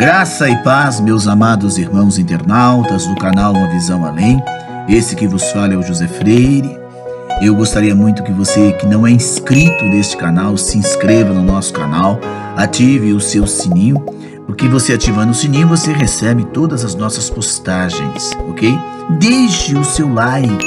Graça e paz, meus amados irmãos internautas do canal Uma Visão Além. Esse que vos fala é o José Freire. Eu gostaria muito que você que não é inscrito neste canal, se inscreva no nosso canal, ative o seu sininho, porque você ativando o sininho, você recebe todas as nossas postagens, ok? Deixe o seu like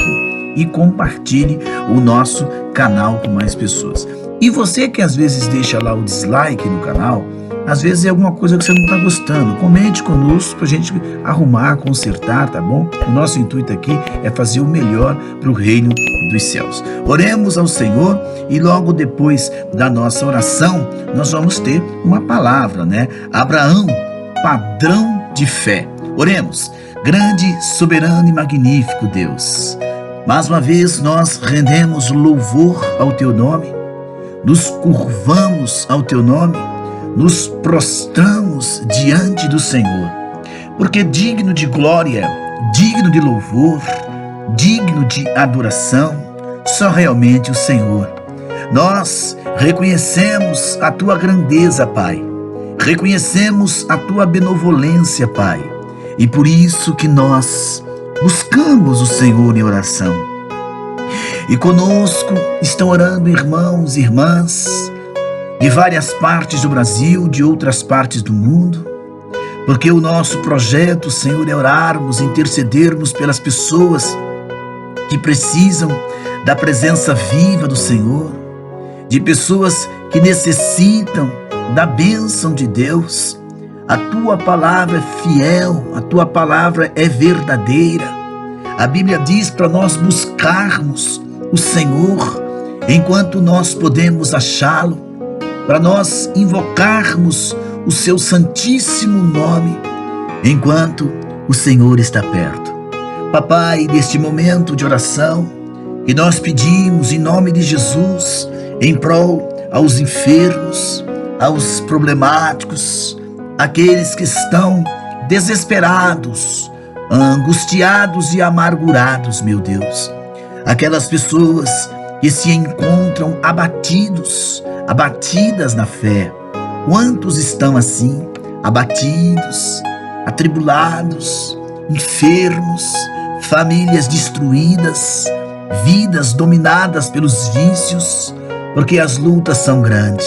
e compartilhe o nosso canal com mais pessoas. E você que às vezes deixa lá o dislike no canal, às vezes é alguma coisa que você não está gostando, comente conosco para a gente arrumar, consertar, tá bom? O nosso intuito aqui é fazer o melhor para o reino dos céus. Oremos ao Senhor e logo depois da nossa oração, nós vamos ter uma palavra, né? Abraão, padrão de fé. Oremos. Grande, soberano e magnífico Deus, mais uma vez nós rendemos louvor ao Teu nome, nos curvamos ao Teu nome, nos prostramos diante do Senhor, porque digno de glória, digno de louvor, digno de adoração, só realmente o Senhor. Nós reconhecemos a Tua grandeza, Pai, reconhecemos a Tua benevolência, Pai, e por isso que nós buscamos o Senhor em oração. E conosco estão orando irmãos e irmãs de várias partes do Brasil, de outras partes do mundo, porque o nosso projeto, Senhor, é orarmos, intercedermos pelas pessoas que precisam da presença viva do Senhor, de pessoas que necessitam da bênção de Deus. A Tua palavra é fiel, a Tua palavra é verdadeira. A Bíblia diz para nós buscarmos o Senhor enquanto nós podemos achá-lo, para nós invocarmos o Seu santíssimo nome enquanto o Senhor está perto. Papai, neste momento de oração que nós pedimos em nome de Jesus, em prol aos enfermos, aos problemáticos, aqueles que estão desesperados, angustiados e amargurados, meu Deus. Aquelas pessoas que se encontram abatidas na fé. Quantos estão assim, abatidos, atribulados, enfermos, famílias destruídas, vidas dominadas pelos vícios, porque as lutas são grandes.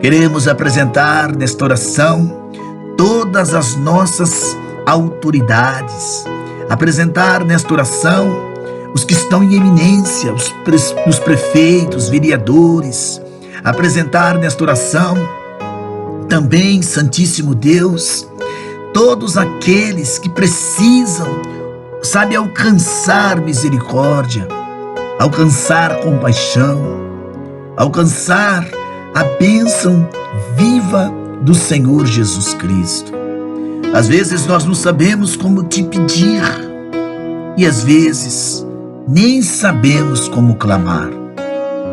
Queremos apresentar nesta oração todas as nossas autoridades, apresentar nesta oração os que estão em eminência, os prefeitos, vereadores, apresentar nesta oração também, Santíssimo Deus, todos aqueles que precisam, sabe, alcançar misericórdia, alcançar compaixão, alcançar a bênção viva do Senhor Jesus Cristo. Às vezes nós não sabemos como te pedir e às vezes nem sabemos como clamar,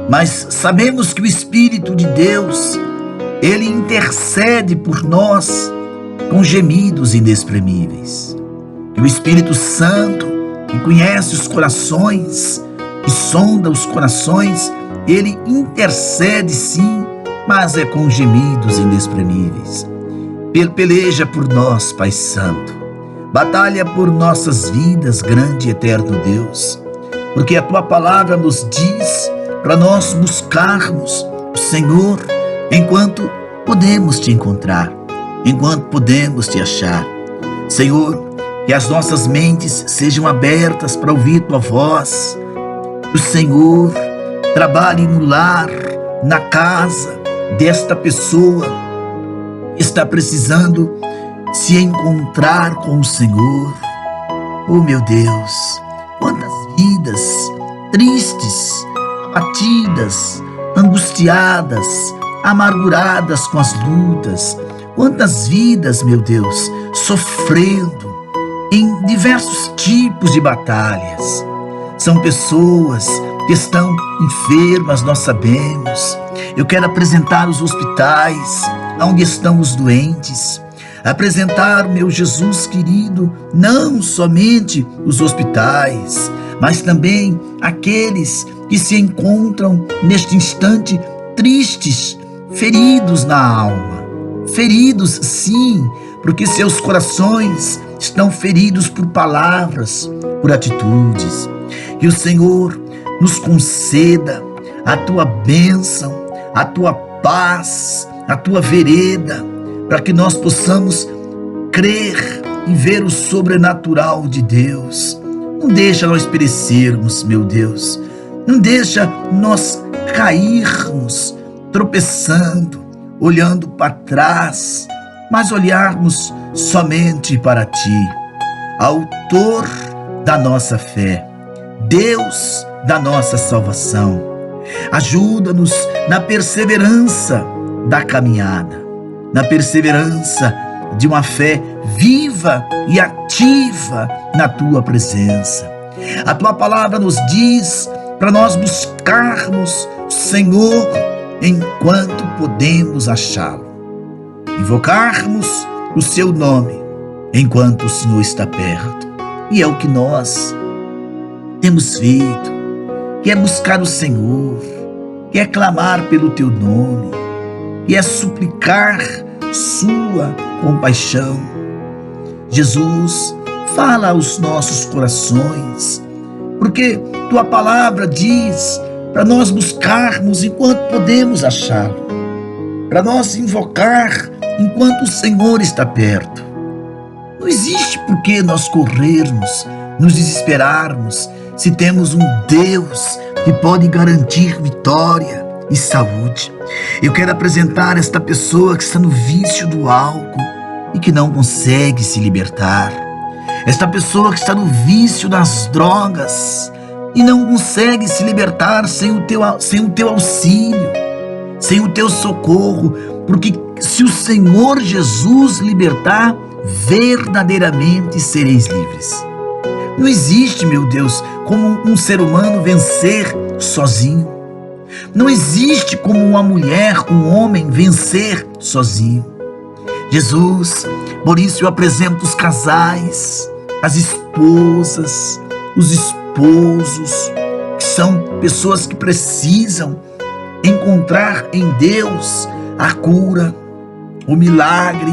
mas sabemos que o Espírito de Deus, Ele intercede por nós com gemidos inexprimíveis. E o Espírito Santo, que conhece os corações, que sonda os corações, Ele intercede sim, mas é com gemidos inexprimíveis. Peleja por nós, Pai Santo. Batalha por nossas vidas, grande e eterno Deus. Porque a Tua palavra nos diz para nós buscarmos o Senhor enquanto podemos Te encontrar, enquanto podemos Te achar. Senhor, que as nossas mentes sejam abertas para ouvir Tua voz. O Senhor trabalhe no lar, na casa desta pessoa que está precisando se encontrar com o Senhor. Oh meu Deus, quantas vidas tristes, abatidas, angustiadas, amarguradas com as lutas. Quantas vidas, meu Deus, sofrendo em diversos tipos de batalhas. São pessoas que estão enfermas, nós sabemos. Eu quero apresentar os hospitais, onde estão os doentes. Apresentar, meu Jesus querido, não somente os hospitais, mas também aqueles que se encontram neste instante tristes, feridos na alma. Feridos, sim, porque seus corações estão feridos por palavras, por atitudes. Que o Senhor nos conceda a tua bênção, a tua paz, a tua vereda, para que nós possamos crer e ver o sobrenatural de Deus. Não deixa nós perecermos, meu Deus. Não deixa nós cairmos, tropeçando, olhando para trás, mas olharmos somente para Ti, Autor da nossa fé, Deus da nossa salvação. Ajuda-nos na perseverança da caminhada, na perseverança de uma fé viva e ativa na Tua presença. A Tua palavra nos diz para nós buscarmos o Senhor enquanto podemos achá-lo, invocarmos o Seu nome enquanto o Senhor está perto. E é o que nós temos feito, que é buscar o Senhor, que é clamar pelo Teu nome, que é suplicar Sua compaixão. Jesus, fala aos nossos corações, porque Tua palavra diz para nós buscarmos enquanto podemos achá-lo, para nós invocar enquanto o Senhor está perto. Não existe por que nós corrermos, nos desesperarmos, se temos um Deus que pode garantir vitória e saúde. Eu quero apresentar esta pessoa que está no vício do álcool e que não consegue se libertar. Esta pessoa que está no vício das drogas e não consegue se libertar sem o teu auxílio, sem o Teu socorro, porque se o Senhor Jesus libertar, verdadeiramente sereis livres. Não existe, meu Deus, como um ser humano vencer sozinho. Não existe como uma mulher, um homem vencer sozinho. Jesus, por isso eu apresento os casais, as esposas, os esposos, que são pessoas que precisam encontrar em Deus a cura, o milagre,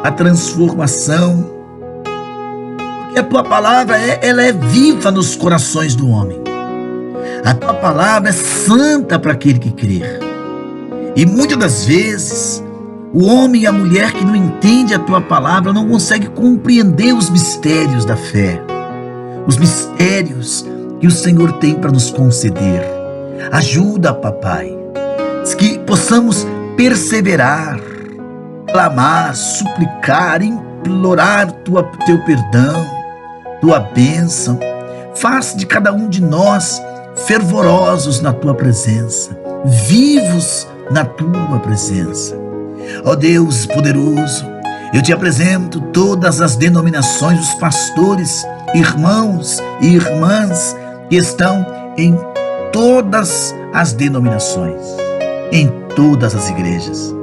a transformação. Porque a Tua palavra ela é viva nos corações do homem. A Tua palavra é santa para aquele que crer. E muitas das vezes, o homem e a mulher que não entende a Tua palavra não consegue compreender os mistérios da fé, os mistérios que o Senhor tem para nos conceder. Ajuda, papai, que possamos perseverar, clamar, suplicar, implorar Teu perdão, Tua bênção. Faz de cada um de nós fervorosos na Tua presença, vivos na Tua presença. Ó Deus poderoso, eu Te apresento todas as denominações, os pastores, irmãos e irmãs que estão em todas as denominações, em todas as igrejas.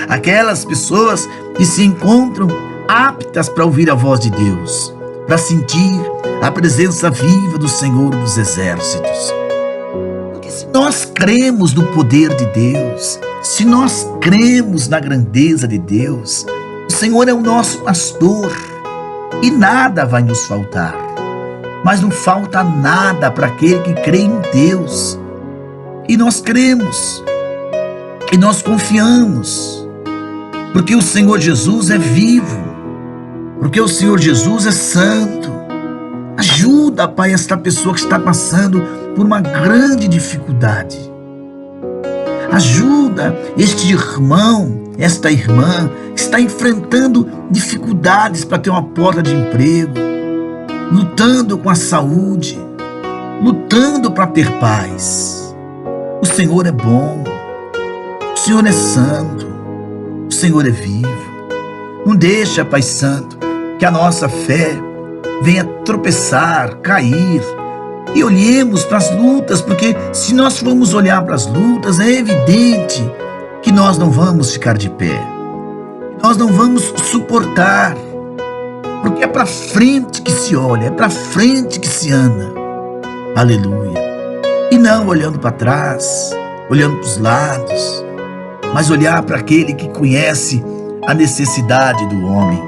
Aquelas pessoas que se encontram aptas para ouvir a voz de Deus, para sentir a presença viva do Senhor dos Exércitos. Porque se nós cremos no poder de Deus, se nós cremos na grandeza de Deus, o Senhor é o nosso pastor e nada vai nos faltar. Mas não falta nada para aquele que crê em Deus. E nós cremos, e nós confiamos, porque o Senhor Jesus é vivo, porque o Senhor Jesus é santo. Ajuda, Pai, esta pessoa que está passando por uma grande dificuldade. Ajuda este irmão, esta irmã que está enfrentando dificuldades para ter uma porta de emprego, lutando com a saúde, lutando para ter paz. O Senhor é bom, o Senhor é santo, o Senhor é vivo. Não deixa, Pai Santo, que a nossa fé venha tropeçar, cair, e olhemos para as lutas, porque se nós formos olhar para as lutas, é evidente que nós não vamos ficar de pé, nós não vamos suportar, porque é para frente que se olha, é para frente que se anda. Aleluia. E não olhando para trás, olhando para os lados, mas olhar para aquele que conhece a necessidade do homem.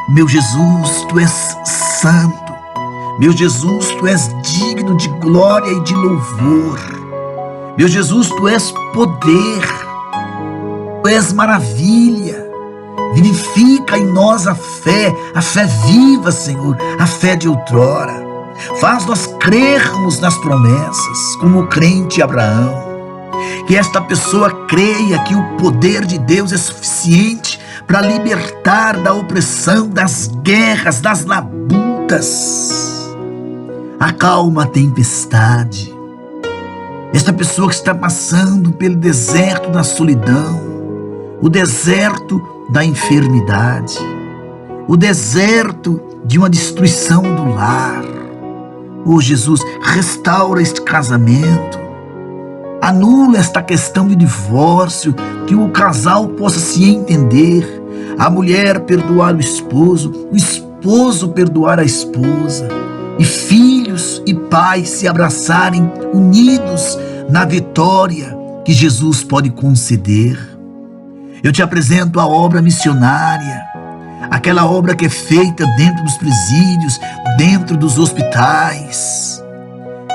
Meu Jesus, tu és santo. Meu Jesus, tu és digno de glória e de louvor. Meu Jesus, tu és poder. Tu és maravilha. Vivifica em nós a fé viva, Senhor, a fé de outrora. Faz nós crermos nas promessas, como o crente Abraão. Que esta pessoa creia que o poder de Deus é suficiente para libertar da opressão, das guerras, das labutas. Acalma a tempestade. Esta pessoa que está passando pelo deserto da solidão, o deserto da enfermidade, o deserto de uma destruição do lar. Oh Jesus, restaura este casamento, anula esta questão de divórcio, que o casal possa se entender, a mulher perdoar o esposo perdoar a esposa, e filhos e pais se abraçarem unidos na vitória que Jesus pode conceder. Eu te apresento a obra missionária, aquela obra que é feita dentro dos presídios, dentro dos hospitais.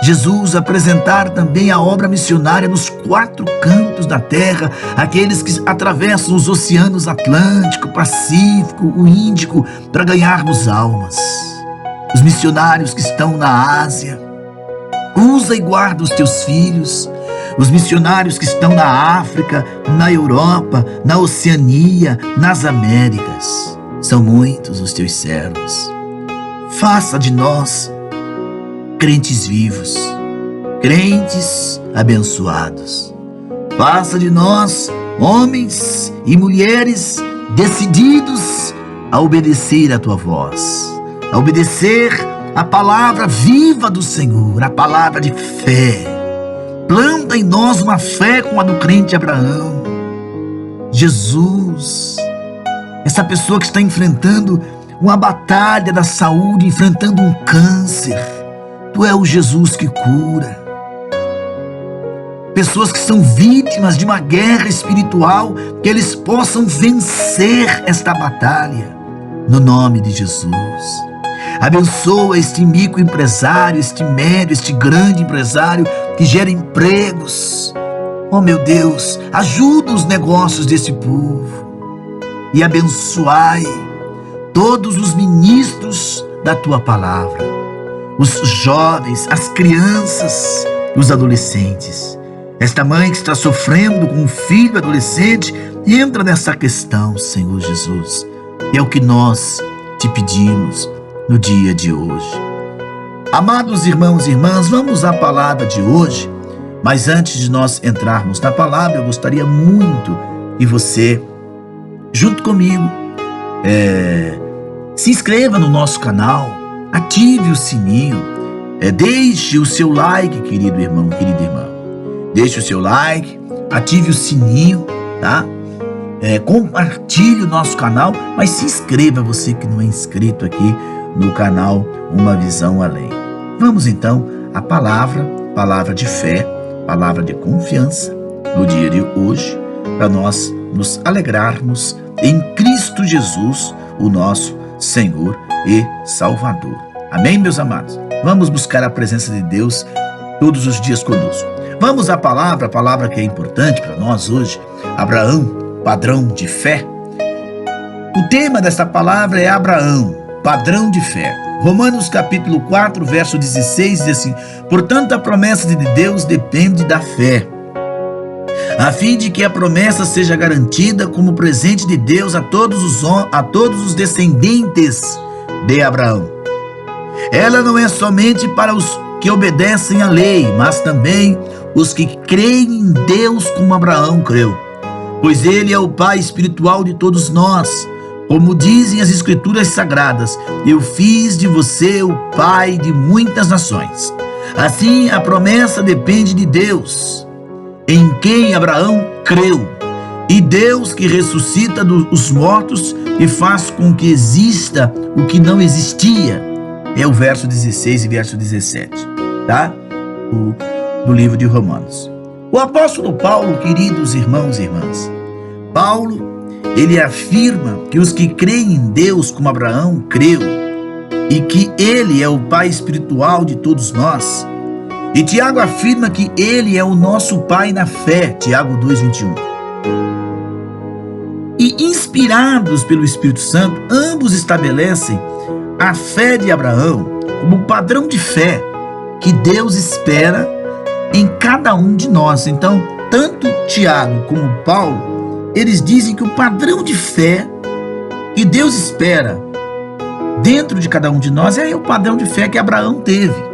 Jesus, apresentar também a obra missionária nos 4 cantos da terra, aqueles que atravessam os oceanos Atlântico, Pacífico, o Índico, para ganharmos almas. Os missionários que estão na Ásia, usa e guarda os teus filhos. Os missionários que estão na África, na Europa, na Oceania, nas Américas. São muitos os teus servos. Faça de nós crentes vivos, crentes abençoados. Faça de nós homens e mulheres decididos a obedecer a tua voz, a obedecer a palavra viva do Senhor, a palavra de fé. Planta em nós uma fé como a do crente Abraão. Jesus, essa pessoa que está enfrentando uma batalha da saúde, enfrentando um câncer, tu é o Jesus que cura. Pessoas que são vítimas de uma guerra espiritual, que eles possam vencer esta batalha, no nome de Jesus. Abençoa este microempresário, este médio, este grande empresário que gera empregos. Oh meu Deus, ajuda os negócios desse povo e abençoai todos os ministros da tua palavra, os jovens, as crianças, os adolescentes. Esta mãe que está sofrendo com um filho adolescente, entra nessa questão, Senhor Jesus. É o que nós te pedimos no dia de hoje. Amados irmãos e irmãs, vamos à palavra de hoje, mas antes de nós entrarmos na palavra, eu gostaria muito que você, junto comigo, se inscreva no nosso canal, ative o sininho, deixe o seu like, querido irmão, querida irmã. Deixe o seu like, ative o sininho, tá? Compartilhe o nosso canal, mas se inscreva, você que não é inscrito aqui no canal Uma Visão Além. Vamos então à palavra de fé, palavra de confiança no dia de hoje, para nós nos alegrarmos em Cristo Jesus, o nosso Senhor e Salvador. Amém, meus amados? Vamos buscar a presença de Deus todos os dias conosco. Vamos à palavra que é importante para nós hoje. Abraão, padrão de fé. O tema desta palavra é Abraão, padrão de fé. Romanos capítulo 4, verso 16 diz assim: portanto, a promessa de Deus depende da fé, a fim de que a promessa seja garantida como presente de Deus a todos os descendentes de Abraão. Ela não é somente para os que obedecem à lei, mas também os que creem em Deus como Abraão creu, pois ele é o pai espiritual de todos nós. Como dizem as escrituras sagradas, eu fiz de você o pai de muitas nações. Assim, a promessa depende de Deus, em quem Abraão creu, e Deus que ressuscita os mortos e faz com que exista o que não existia. É o verso 16 e verso 17, tá? Do livro de Romanos. O apóstolo Paulo, queridos irmãos e irmãs, Paulo, ele afirma que os que creem em Deus, como Abraão creu, e que ele é o pai espiritual de todos nós. E Tiago afirma que ele é o nosso pai na fé, Tiago 2:21. E inspirados pelo Espírito Santo, ambos estabelecem a fé de Abraão como padrão de fé que Deus espera em cada um de nós. Então, tanto Tiago como Paulo, eles dizem que o padrão de fé que Deus espera dentro de cada um de nós é o padrão de fé que Abraão teve.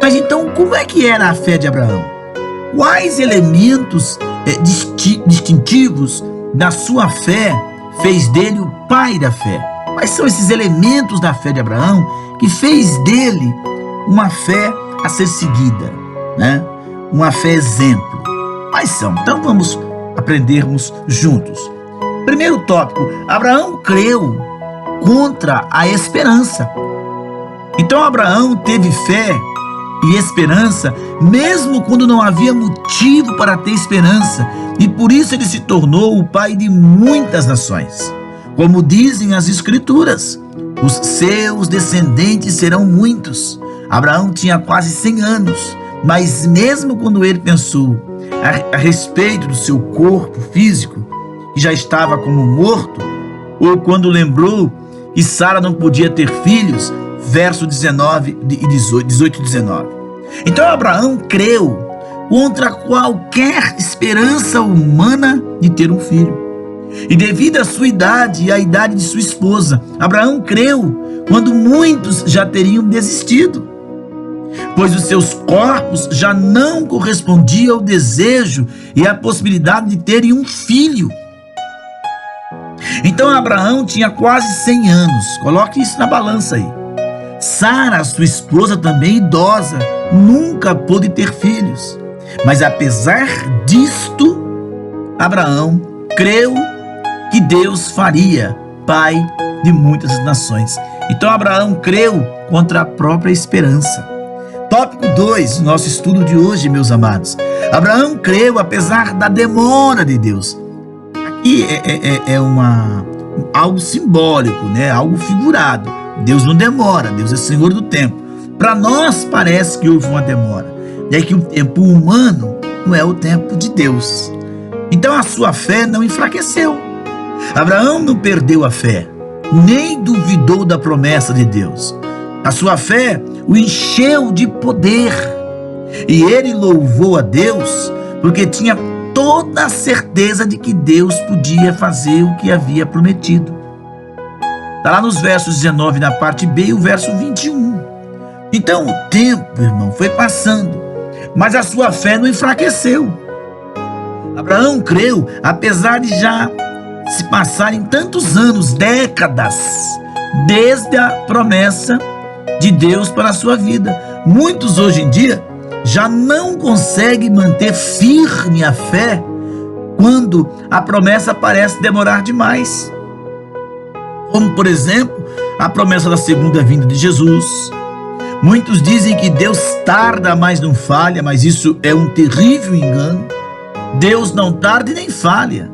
Mas então, como é que era a fé de Abraão? Quais elementos distintivos da sua fé fez dele o pai da fé? Quais são esses elementos da fé de Abraão que fez dele uma fé a ser seguida, né? Uma fé exemplo? Quais são? Então vamos aprendermos juntos. Primeiro tópico: Abraão creu contra a esperança. Então Abraão teve fé e esperança mesmo quando não havia motivo para ter esperança, e por isso ele se tornou o pai de muitas nações. Como dizem as Escrituras, os seus descendentes serão muitos. Abraão tinha quase 100 anos, mas mesmo quando ele pensou a respeito do seu corpo físico, que já estava como morto, ou quando lembrou que Sara não podia ter filhos, verso 18 e 19. Então Abraão creu contra qualquer esperança humana de ter um filho. E devido à sua idade e à idade de sua esposa, Abraão creu quando muitos já teriam desistido, pois os seus corpos já não correspondiam ao desejo e à possibilidade de terem um filho. Então Abraão tinha quase 100 anos, coloque isso na balança aí. Sara, sua esposa, também idosa, nunca pôde ter filhos. Mas apesar disto, Abraão creu que Deus faria pai de muitas nações. Então Abraão creu contra a própria esperança. Tópico 2, nosso estudo de hoje, meus amados. Abraão creu apesar da demora de Deus. Aqui é algo simbólico, né? Algo figurado. Deus não demora, Deus é Senhor do tempo. Para nós parece que houve uma demora. E é que o tempo humano não é o tempo de Deus. Então a sua fé não enfraqueceu. Abraão não perdeu a fé, nem duvidou da promessa de Deus. A sua fé o encheu de poder. E ele louvou a Deus porque tinha toda a certeza de que Deus podia fazer o que havia prometido. Está lá nos versos 19 na parte B e o verso 21. Então o tempo, irmão, foi passando, mas a sua fé não enfraqueceu. Abraão creu, apesar de já se passarem tantos anos, décadas, desde a promessa de Deus para a sua vida. Muitos hoje em dia já não conseguem manter firme a fé quando a promessa parece demorar demais. Como, por exemplo, a promessa da segunda vinda de Jesus. Muitos dizem que Deus tarda, mas não falha, mas isso é um terrível engano. Deus não tarda e nem falha.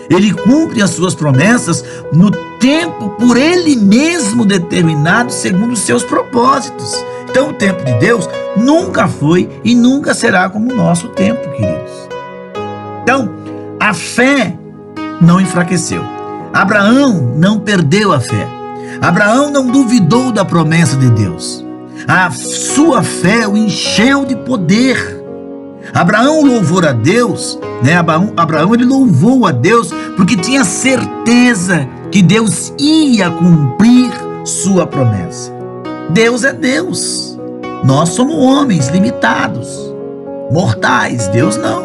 Ele cumpre as suas promessas no tempo por Ele mesmo determinado, segundo os seus propósitos. Então o tempo de Deus nunca foi e nunca será como o nosso tempo, queridos. Então, a fé não enfraqueceu. Abraão não perdeu a fé. Abraão não duvidou da promessa de Deus. A sua fé o encheu de poder. Abraão louvou a Deus, né? Abraão ele louvou a Deus porque tinha certeza que Deus ia cumprir sua promessa. Deus é Deus. Nós somos homens limitados, mortais. Deus não.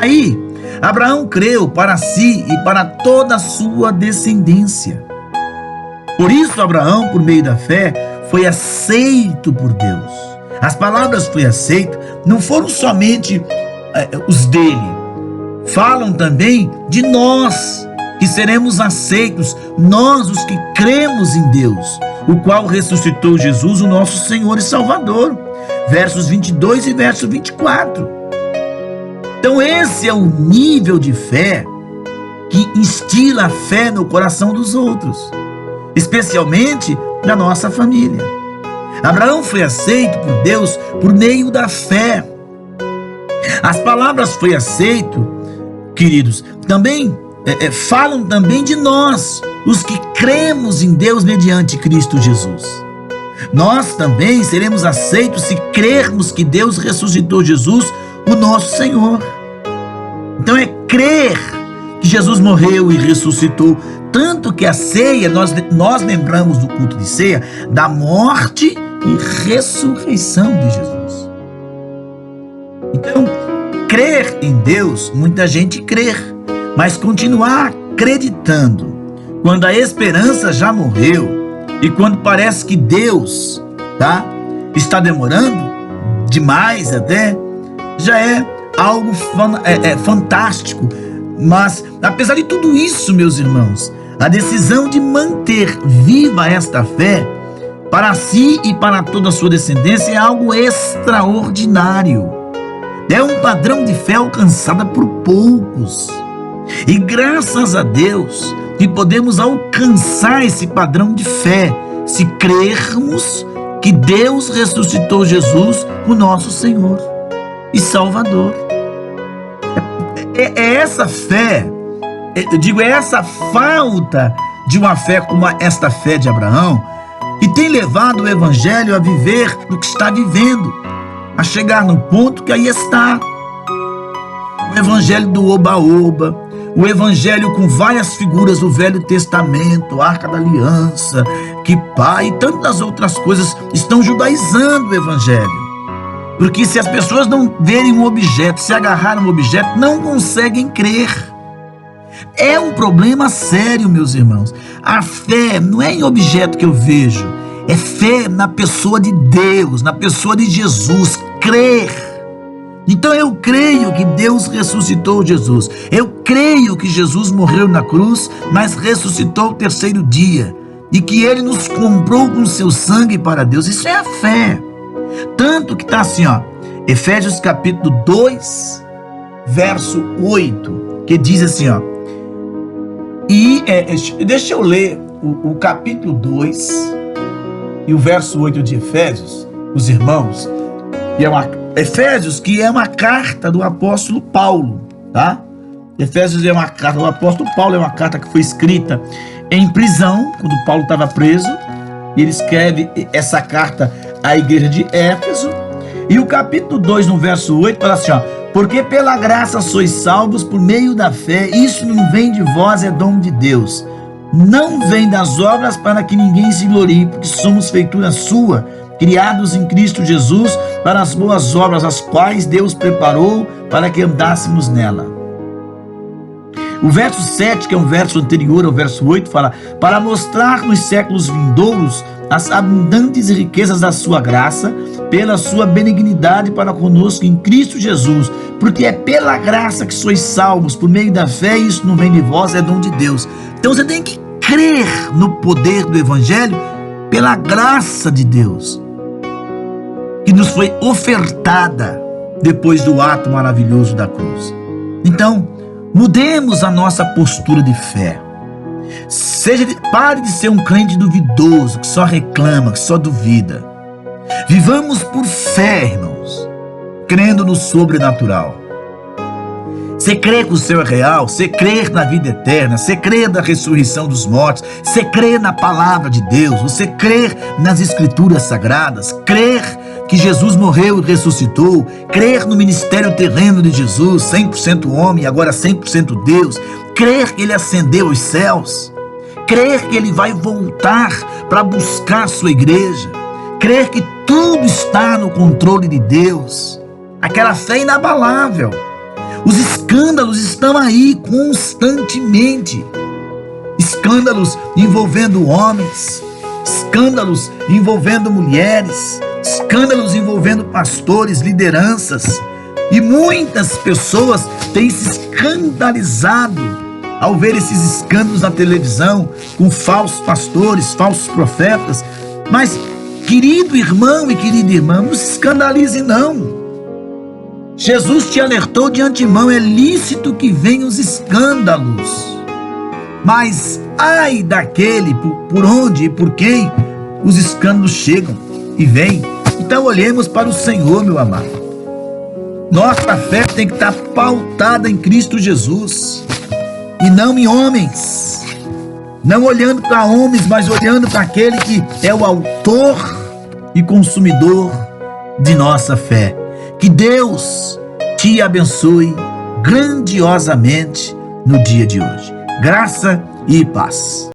Aí, Abraão creu para si e para toda a sua descendência. Por isso, Abraão, por meio da fé, foi aceito por Deus. As palavras "foi aceito" não foram somente os dele. Falam também de nós, que seremos aceitos, nós os que cremos em Deus, o qual ressuscitou Jesus, o nosso Senhor e Salvador. Versos 22 e verso 24. Então esse é o nível de fé que instila a fé no coração dos outros, especialmente da nossa família. Abraão foi aceito por Deus por meio da fé. As palavras "foi aceito", queridos, também falam também de nós, os que cremos em Deus mediante Cristo Jesus. Nós também seremos aceitos se crermos que Deus ressuscitou Jesus, o nosso Senhor. Então é crer que Jesus morreu e ressuscitou, tanto que a ceia, nós lembramos do culto de ceia, da morte e ressurreição de Jesus. Então, crer em Deus, muita gente crê, mas continuar acreditando quando a esperança já morreu e quando parece que Deus, está demorando demais até, já é algo fantástico. Mas, apesar de tudo isso, meus irmãos, a decisão de manter viva esta fé para si e para toda a sua descendência é algo extraordinário. É um padrão de fé alcançada por poucos. E graças a Deus que podemos alcançar esse padrão de fé se crermos que Deus ressuscitou Jesus, o nosso Senhor e Salvador. É essa fé, eu digo, é essa falta de uma fé como esta fé de Abraão que tem levado o Evangelho a viver o que está vivendo, a chegar no ponto que aí está. O Evangelho do oba-oba, o Evangelho com várias figuras do Velho Testamento, Arca da Aliança, Quipá e tantas outras coisas estão judaizando o Evangelho. Porque se as pessoas não verem um objeto, se agarrarem a um objeto, não conseguem crer. É um problema sério, meus irmãos. A fé não é em objeto que eu vejo, é fé na pessoa de Deus, na pessoa de Jesus, crer. Então eu creio que Deus ressuscitou Jesus, eu creio que Jesus morreu na cruz, mas ressuscitou o terceiro dia, e que Ele nos comprou com seu sangue para Deus. Isso é a fé. Tanto que está assim, Efésios capítulo 2, verso 8, que diz assim, deixa eu ler o capítulo 2 e o verso 8 de Efésios, os irmãos, Efésios, que é uma carta do apóstolo Paulo, tá? Efésios é uma carta do apóstolo Paulo, é uma carta que foi escrita em prisão, quando Paulo estava preso, e ele escreve essa carta à igreja de Éfeso, e o capítulo 2, no verso 8, fala assim, porque pela graça sois salvos por meio da fé, isso não vem de vós, é dom de Deus, não vem das obras para que ninguém se glorie, porque somos feitura sua, criados em Cristo Jesus, para as boas obras, as quais Deus preparou para que andássemos nela. O verso 7, que é um verso anterior ao verso 8, fala, para mostrar nos séculos vindouros as abundantes riquezas da sua graça, pela sua benignidade para conosco em Cristo Jesus, porque é pela graça que sois salvos, por meio da fé, e isso não vem de vós, é dom de Deus. Então você tem que crer no poder do Evangelho pela graça de Deus, que nos foi ofertada depois do ato maravilhoso da cruz. Então, mudemos a nossa postura de fé. Pare de ser um crente duvidoso, que só reclama, que só duvida. Vivamos por fé, irmãos, crendo no sobrenatural. Você crê que o céu é real, você crê na vida eterna, você crê na ressurreição dos mortos, você crê na palavra de Deus, você crê nas escrituras sagradas, crer que Jesus morreu e ressuscitou, crer no ministério terreno de Jesus, 100% homem, agora 100% Deus, crer que Ele ascendeu aos céus, crer que Ele vai voltar para buscar a sua igreja, crer que tudo está no controle de Deus, aquela fé inabalável. Os escândalos estão aí constantemente, escândalos envolvendo homens, escândalos envolvendo mulheres, escândalos envolvendo pastores, lideranças, e muitas pessoas têm se escandalizado ao ver esses escândalos na televisão, com falsos pastores, falsos profetas. Mas, querido irmão e querida irmã, não se escandalize não. Jesus te alertou de antemão, é lícito que venham os escândalos. Mas ai daquele por onde e por quem os escândalos chegam e vêm. Então olhemos para o Senhor, meu amado. Nossa fé tem que estar pautada em Cristo Jesus e não em homens. Não olhando para homens, mas olhando para aquele que é o autor e consumidor de nossa fé. Que Deus te abençoe grandiosamente no dia de hoje. Graça e paz.